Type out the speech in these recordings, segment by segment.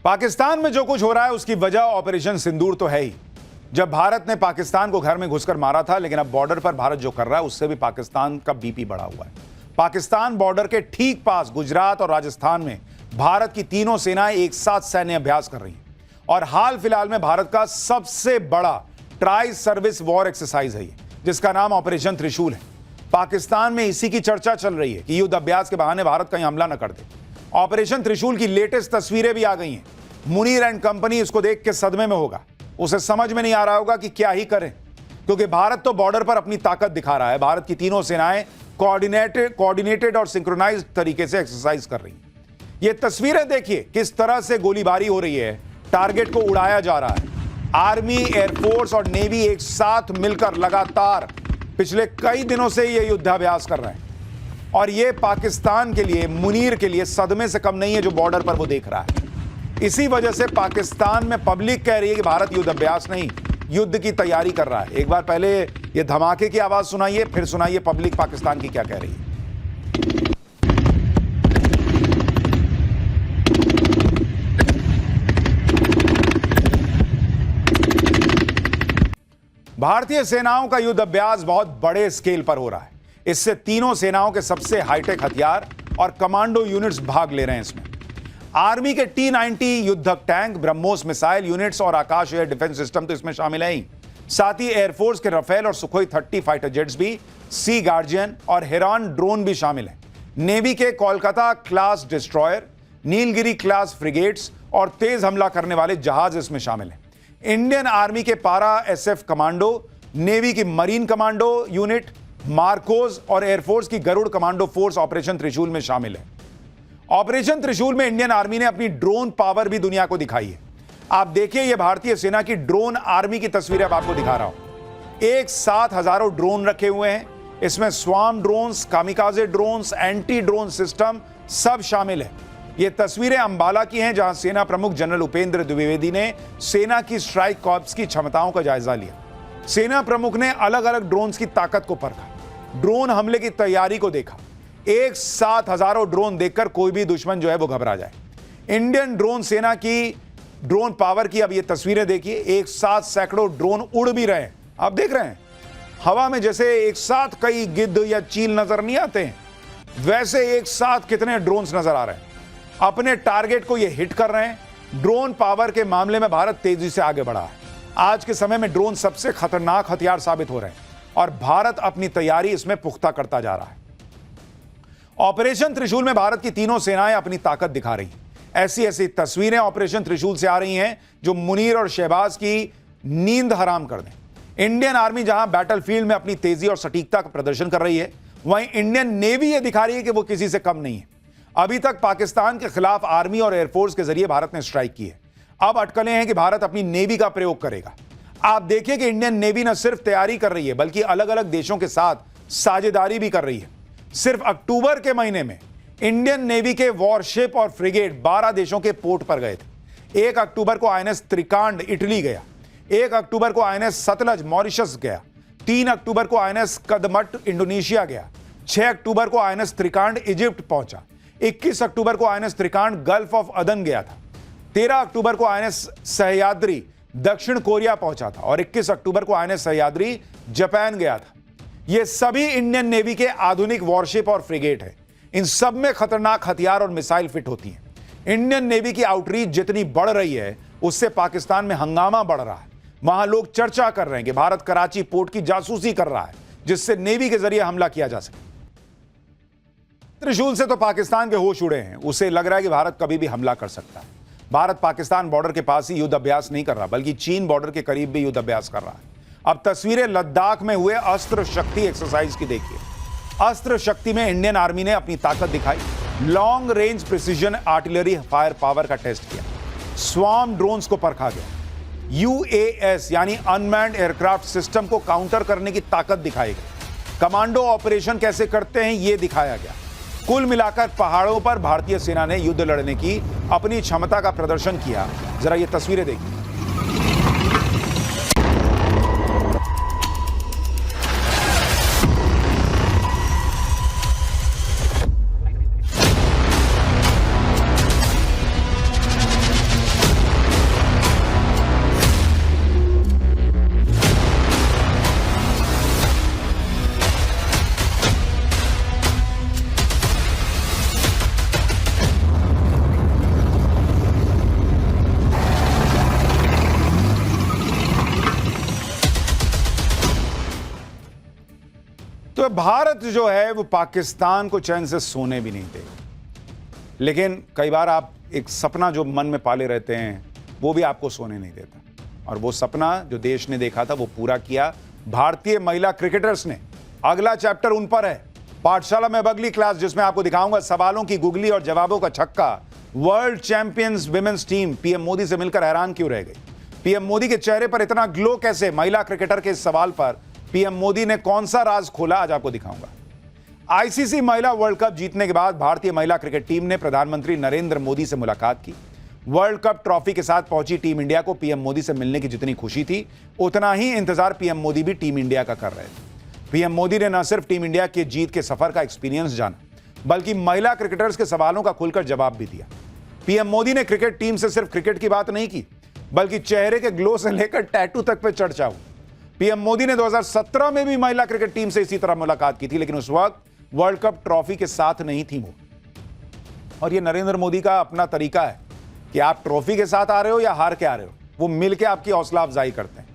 पाकिस्तान में जो कुछ हो रहा है उसकी वजह ऑपरेशन सिंदूर तो है ही। जब भारत ने पाकिस्तान को घर में घुसकर मारा था, लेकिन अब बॉर्डर पर भारत जो कर रहा है उससे भी पाकिस्तान का बीपी बढ़ा हुआ है। पाकिस्तान बॉर्डर के ठीक पास गुजरात और राजस्थान में भारत की तीनों सेनाएं एक साथ सैन्य अभ्यास कर रही हैं और हाल फिलहाल में भारत का सबसे बड़ा ट्राई सर्विस वॉर एक्सरसाइज है ये, जिसका नाम ऑपरेशन त्रिशूल है। पाकिस्तान में इसी की चर्चा चल रही है कि युद्ध अभ्यास के बहाने भारत कहीं हमला न कर दे। ऑपरेशन त्रिशूल की लेटेस्ट तस्वीरें भी आ गई हैं। मुनीर एंड कंपनी इसको देख के सदमे में होगा। उसे समझ में नहीं आ रहा होगा कि क्या ही करें, क्योंकि भारत तो बॉर्डर पर अपनी ताकत दिखा रहा है। भारत की तीनों सेनाएं कोऑर्डिनेटेड और सिंक्रोनाइज्ड तरीके से एक्सरसाइज कर रही हैं। ये तस्वीरें देखिए किस तरह से गोलीबारी हो रही है, टारगेट को उड़ाया जा रहा है। आर्मी, एयरफोर्स और नेवी एक साथ मिलकर लगातार पिछले कई दिनों से ये युद्धाभ्यास कर रहे हैं और ये पाकिस्तान के लिए, मुनीर के लिए सदमे से कम नहीं है जो बॉर्डर पर वो देख रहा है। इसी वजह से पाकिस्तान में पब्लिक कह रही है कि भारत युद्ध अभ्यास नहीं, युद्ध की तैयारी कर रहा है। एक बार पहले ये धमाके की आवाज सुनाइए, फिर सुनाइए पब्लिक पाकिस्तान की क्या कह रही है। भारतीय सेनाओं का युद्ध अभ्यास बहुत बड़े स्केल पर हो रहा है। इससे तीनों सेनाओं के सबसे हाईटेक हथियार और कमांडो यूनिट्स भाग ले रहे हैं इसमें। आर्मी के T-90 युद्धक टैंक, ब्रह्मोस मिसाइल यूनिट्स और आकाश एयर डिफेंस सिस्टम तो इसमें शामिल हैं ही। साथ ही एयरफोर्स के राफेल और सुखोई 30 फाइटर जेट्स भी, सी गार्जियन और हेरॉन ड्रोन भी शामिल हैं। नेवी के Kolkata class destroyer, Nilgiri class frigates और तेज हमला करने वाले जहाज इसमें शामिल हैं। इंडियन आर्मी के पारा SF कमांडो, नेवी की मरीन कमांडो यूनिट, मार्कोस और एयरफोर्स की गरुड़ कमांडो फोर्स ऑपरेशन त्रिशूल में शामिल है। ऑपरेशन त्रिशूल में इंडियन आर्मी ने अपनी ड्रोन पावर भी दुनिया को दिखाई है। आप देखिए, यह भारतीय सेना की ड्रोन आर्मी की तस्वीरें अब आपको दिखा रहा हूं। एक साथ हजारों ड्रोन रखे हुए हैं। इसमें swarm drones, kamikaze drones, anti drone system सब शामिल है। ये तस्वीरें अंबाला की हैं, जहां सेना प्रमुख जनरल उपेंद्र द्विवेदी ने सेना की स्ट्राइक कॉर्प्स की क्षमताओं का जायजा लिया। सेना प्रमुख ने अलग अलग ड्रोन्स की ताकत को परखा, ड्रोन हमले की तैयारी को देखा। एक साथ हजारों ड्रोन देखकर कोई भी दुश्मन जो है वो घबरा जाए। इंडियन ड्रोन सेना की ड्रोन पावर की अब ये तस्वीरें देखिए। एक साथ सैकड़ों ड्रोन उड़ भी रहे हैं। आप देख रहे हैं हवा में जैसे एक साथ कई गिद्ध या चील नजर नहीं आते हैं, वैसे एक साथ कितने ड्रोन्स नजर आ रहे हैं। अपने टारगेट को ये हिट कर रहे हैं। ड्रोन पावर के मामले में भारत तेजी से आगे बढ़ा है। आज के समय में ड्रोन सबसे खतरनाक हथियार साबित हो रहे हैं और भारत अपनी तैयारी इसमें पुख्ता करता जा रहा है। ऑपरेशन त्रिशूल में भारत की तीनों सेनाएं अपनी ताकत दिखा रही हैं। ऐसी ऐसी तस्वीरें ऑपरेशन त्रिशूल से आ रही हैं जो मुनीर और शहबाज की नींद हराम कर दें। इंडियन आर्मी जहां बैटलफील्ड में अपनी तेजी और सटीकता का प्रदर्शन कर रही है, वहीं इंडियन नेवी यह दिखा रही है कि वो किसी से कम नहीं है। अभी तक पाकिस्तान के खिलाफ आर्मी और एयरफोर्स के जरिए भारत ने स्ट्राइक की है। अब अटकलें हैं कि भारत अपनी नेवी का प्रयोग करेगा। आप देखिए कि इंडियन नेवी न सिर्फ तैयारी कर रही है, बल्कि अलग अलग देशों के साथ साझेदारी भी कर रही है। सिर्फ अक्टूबर के महीने में इंडियन नेवी के वॉरशिप और फ्रिगेट 12 देशों के पोर्ट पर गए थे। 1 अक्टूबर को INS त्रिकांड इटली गया। 1 अक्टूबर को INS सतलज मॉरिशस गया। 3 अक्टूबर को INS कदमट इंडोनेशिया गया। 6 अक्टूबर को INS त्रिकांड इजिप्ट पहुंचा। 21 अक्टूबर को INS त्रिकांड गल्फ ऑफ अदन गया था। 13 अक्टूबर को INS सह्याद्री दक्षिण कोरिया पहुंचा था और 21 अक्टूबर को INS सह्याद्री जापान गया था। ये सभी इंडियन नेवी के आधुनिक वॉरशिप और फ्रिगेट है। इन सब में खतरनाक हथियार और मिसाइल फिट होती हैं। इंडियन नेवी की आउटरीच जितनी बढ़ रही है, उससे पाकिस्तान में हंगामा बढ़ रहा है। वहां लोग चर्चा कर रहे हैं कि भारत कराची पोर्ट की जासूसी कर रहा है, जिससे नेवी के जरिए हमला किया जा सके। त्रिशूल से तो पाकिस्तान के होश उड़े हैं। उसे लग रहा है कि भारत कभी भी हमला कर सकता है। भारत पाकिस्तान बॉर्डर के पास ही युद्ध अभ्यास नहीं कर रहा, बल्कि चीन बॉर्डर के करीब भी युद्ध अभ्यास कर रहा है। अब तस्वीरें लद्दाख में हुए अस्त्र शक्ति एक्सरसाइज की देखिए। अस्त्र शक्ति में इंडियन आर्मी ने अपनी ताकत दिखाई। Long range precision artillery fire power का टेस्ट किया। स्वार्म ड्रोन्स को परखा गया। UAS यानी अनमैन्ड एयरक्राफ्ट सिस्टम को काउंटर करने की ताकत दिखाई गई। कमांडो ऑपरेशन कैसे करते हैं यह दिखाया गया। कुल मिलाकर पहाड़ों पर भारतीय सेना ने युद्ध लड़ने की अपनी क्षमता का प्रदर्शन किया। जरा ये तस्वीरें देखिए। भारत जो है वो पाकिस्तान को चैन से सोने भी नहीं देगा, लेकिन कई बार आप एक सपना जो मन में पाले रहते हैं वो भी आपको सोने नहीं देता, और वो सपना जो देश ने देखा था वो पूरा किया भारतीय महिला क्रिकेटर्स ने। अगला चैप्टर उन पर है पाठशाला में अब अगली क्लास, जिसमें आपको दिखाऊंगा सवालों की गुगली और जवाबों का छक्का। World champions women's team PM Modi से मिलकर हैरान क्यों रह गई? पीएम मोदी के चेहरे पर इतना ग्लो कैसे? महिला क्रिकेटर के इस सवाल पर पीएम मोदी ने कौन सा राज खोला, आज आपको दिखाऊंगा। आईसीसी महिला वर्ल्ड कप जीतने के बाद भारतीय महिला क्रिकेट टीम ने प्रधानमंत्री नरेंद्र मोदी से मुलाकात की। वर्ल्ड कप ट्रॉफी के साथ पहुंची टीम इंडिया को पीएम मोदी से मिलने की जितनी खुशी थी, उतना ही इंतजार पीएम मोदी भी टीम इंडिया का कर रहे थे। पीएम मोदी ने न सिर्फ टीम इंडिया के जीत के सफर का एक्सपीरियंस जाना, बल्कि महिला क्रिकेटर्स के सवालों का खुलकर जवाब भी दिया। पीएम मोदी ने क्रिकेट टीम से सिर्फ क्रिकेट की बात नहीं की, बल्कि चेहरे के ग्लो से लेकर टैटू तक पे चर्चा हुई। पीएम मोदी ने 2017 में भी महिला क्रिकेट टीम से इसी तरह मुलाकात की थी, लेकिन उस वक्त वर्ल्ड कप ट्रॉफी के साथ नहीं थी वो। और ये नरेंद्र मोदी का अपना तरीका है कि आप ट्रॉफी के साथ आ रहे हो या हार के आ रहे हो, वो मिलकर आपकी हौसला अफजाई करते हैं।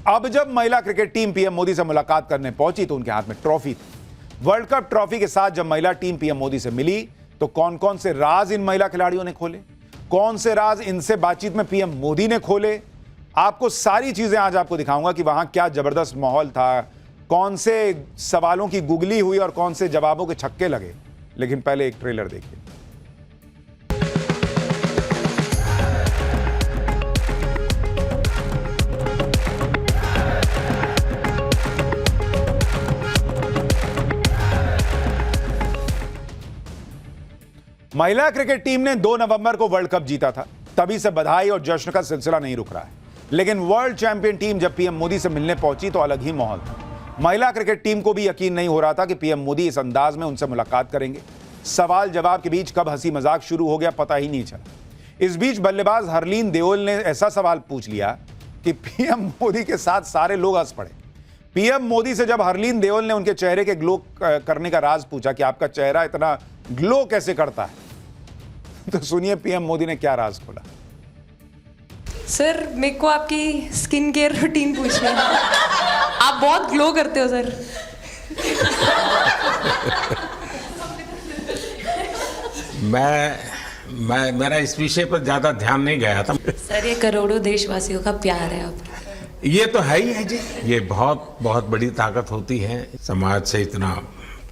अब जब महिला क्रिकेट टीम पीएम मोदी से मुलाकात करने पहुंची तो उनके हाथ में ट्रॉफी थी। वर्ल्ड कप ट्रॉफी के साथ जब महिला टीम पीएम मोदी से मिली तो कौन कौन से राज इन महिला खिलाड़ियों ने खोले, कौन से राज इनसे बातचीत में पीएम मोदी ने खोले, आपको सारी चीजें आज आपको दिखाऊंगा कि वहां क्या जबरदस्त माहौल था, कौन से सवालों की गुगली हुई और कौन से जवाबों के छक्के लगे। लेकिन पहले एक ट्रेलर देखिए। महिला क्रिकेट टीम ने 2 नवंबर को वर्ल्ड कप जीता था, तभी से बधाई और जश्न का सिलसिला नहीं रुक रहा है। लेकिन वर्ल्ड चैंपियन टीम जब पीएम मोदी से मिलने पहुंची तो अलग ही माहौल था। महिला क्रिकेट टीम को भी यकीन नहीं हो रहा था कि पीएम मोदी इस अंदाज में उनसे मुलाकात करेंगे। सवाल जवाब के बीच कब हंसी मजाक शुरू हो गया पता ही नहीं चला। इस बीच बल्लेबाज हरलीन देओल ने ऐसा सवाल पूछ लिया कि पीएम मोदी के साथ सारे लोग हंस पड़े। पीएम मोदी से जब हरलीन देओल ने उनके चेहरे के ग्लो करने का राज पूछा कि आपका चेहरा इतना ग्लो कैसे करता है, तो सुनिए पीएम मोदी ने क्या राज खोला। सर, मेरे को आपकी स्किन केयर रूटीन पूछनी है। आप बहुत ग्लो करते हो सर। मेरा इस विषय पर ज्यादा ध्यान नहीं गया था। सर, ये करोड़ों देशवासियों का प्यार है आपका। ये तो है ही है जी, ये बहुत बहुत बड़ी ताकत होती है समाज से इतना,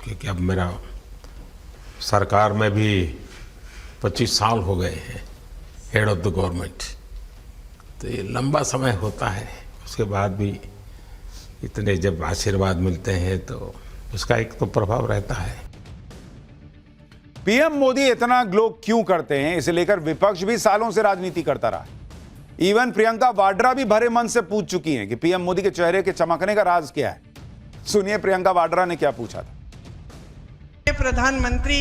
क्योंकि अब मेरा सरकार में भी 25 साल हो गए हैं हेड ऑफ द गवर्नमेंट, तो ये लंबा समय होता है। उसके बाद भी इतने जब आशीर्वाद मिलते हैं तो उसका एक तो प्रभाव रहता है। पीएम मोदी इतना ग्लो क्यों करते हैं, इसे लेकर विपक्ष भी सालों से राजनीति करता रहा। इवन प्रियंका वाड्रा भी भरे मन से पूछ चुकी हैं कि पीएम मोदी के चेहरे के चमकने का राज क्या है। सुनिए प्रियंका वाड्रा ने क्या पूछा था। प्रधानमंत्री,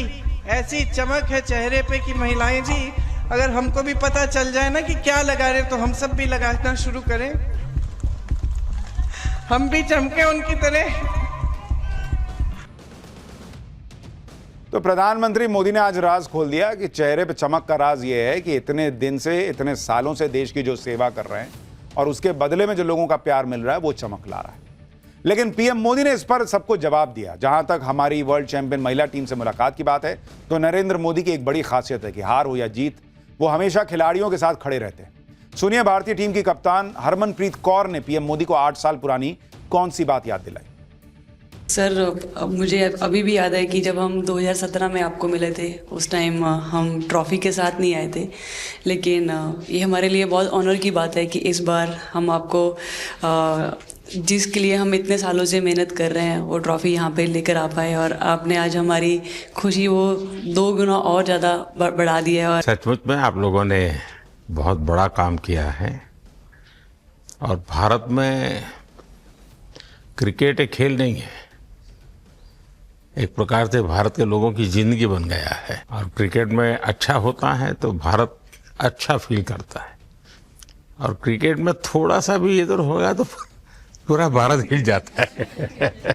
ऐसी चमक है चेहरे पे कि महिलाएं जी, अगर हमको भी पता चल जाए ना कि क्या लगा रहे तो हम सब भी लगाना शुरू करें, हम भी चमके उनकी तरह। तो प्रधानमंत्री मोदी ने आज राज खोल दिया कि चेहरे पे चमक का राज ये है कि इतने दिन से, इतने सालों से देश की जो सेवा कर रहे हैं और उसके बदले में जो लोगों का प्यार मिल रहा है वो चमक ला रहा है। लेकिन पीएम मोदी ने इस पर सबको जवाब दिया। जहां तक हमारी वर्ल्ड चैंपियन महिला टीम से मुलाकात की बात है तो नरेंद्र मोदी की एक बड़ी खासियत है कि हार हो या जीत, वो हमेशा खिलाड़ियों के साथ खड़े रहते हैं। सुनिए भारतीय टीम की कप्तान हरमनप्रीत कौर ने पीएम मोदी को 8 साल पुरानी कौन सी बात याद दिलाई। सर, अब मुझे अभी भी याद है कि जब हम 2017 में आपको मिले थे, उस टाइम हम ट्रॉफी के साथ नहीं आए थे, लेकिन ये हमारे लिए बहुत ऑनर की बात है कि इस बार हम आपको जिसके लिए हम इतने सालों से मेहनत कर रहे हैं वो ट्रॉफी यहाँ पे लेकर आ पाए, और आपने आज हमारी खुशी वो 2 गुना और ज़्यादा बढ़ा दिया है। और सचमुच में आप लोगों ने बहुत बड़ा काम किया है, और भारत में क्रिकेट एक खेल नहीं है, एक प्रकार से भारत के लोगों की जिंदगी बन गया है। और क्रिकेट में अच्छा होता है तो भारत अच्छा फील करता है, और क्रिकेट में थोड़ा सा भी इधर होगा तो पूरा भारत हिल जाता है।